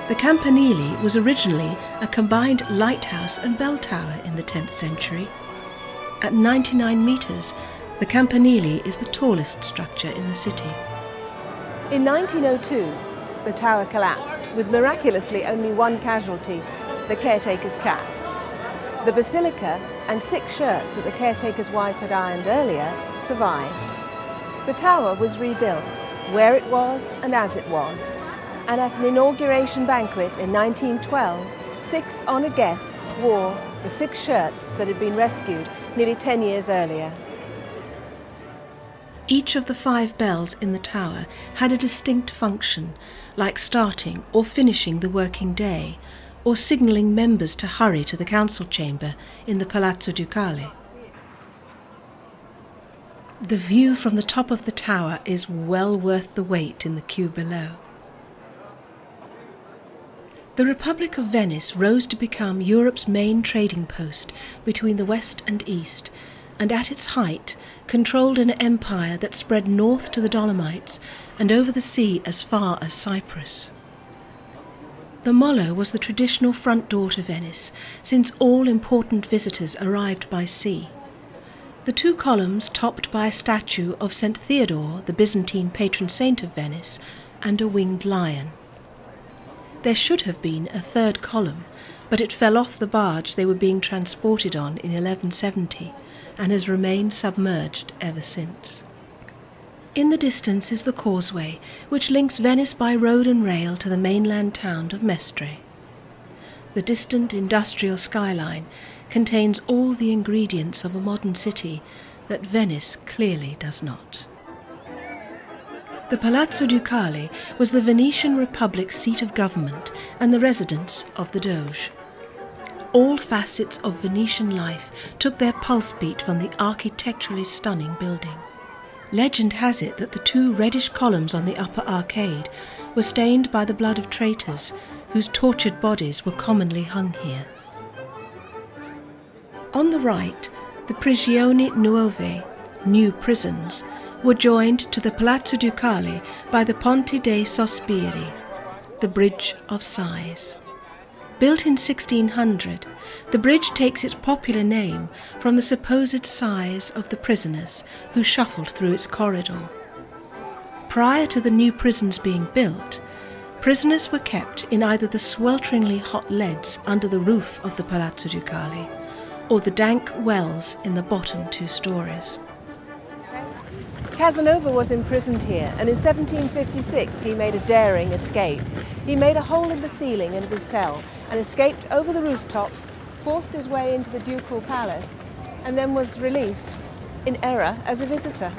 The campanile was originally a combined lighthouse and bell tower in the 10th century. At 99 metres, the campanile is the tallest structure in the city. In 1902, the tower collapsed, with miraculously only one casualty, the caretaker's cat. The basilica and 6 shirts that the caretaker's wife had ironed earlier survived. The tower was rebuilt, where it was and as it was, and at an inauguration banquet in 1912, 6 honoured guests wore the 6 shirts that had been rescued nearly 10 years earlier. Each of the 5 bells in the tower had a distinct function, like starting or finishing the working day, or signalling members to hurry to the council chamber in the Palazzo Ducale. The view from the top of the tower is well worth the wait in the queue below. The Republic of Venice rose to become Europe's main trading post between the west and east, and at its height controlled an empire that spread north to the Dolomites and over the sea as far as Cyprus. The Molo was the traditional front door to Venice, since all important visitors arrived by sea. The 2 columns topped by a statue of St. Theodore, the Byzantine patron saint of Venice, and a winged lion. There should have been a 3rd column, but it fell off the barge they were being transported on in 1170 and has remained submerged ever since. In the distance is the causeway, which links Venice by road and rail to the mainland town of Mestre. The distant industrial skyline contains all the ingredients of a modern city that Venice clearly does not. The Palazzo Ducale was the Venetian Republic's seat of government and the residence of the Doge. All facets of Venetian life took their pulse beat from the architecturally stunning building. Legend has it that the 2 reddish columns on the upper arcade were stained by the blood of traitors, whose tortured bodies were commonly hung here. On the right, the Prigioni Nuove, new prisons, were joined to the Palazzo Ducale by the Ponte dei Sospiri, the Bridge of Sighs. Built in 1600, the bridge takes its popular name from the supposed sighs of the prisoners who shuffled through its corridor. Prior to the new prisons being built, prisoners were kept in either the swelteringly hot leads under the roof of the Palazzo Ducale or the dank wells in the bottom 2 stories. Casanova was imprisoned here, and in 1756 he made a daring escape. He made a hole in the ceiling of his cell and escaped over the rooftops, forced his way into the ducal palace, and then was released in error as a visitor.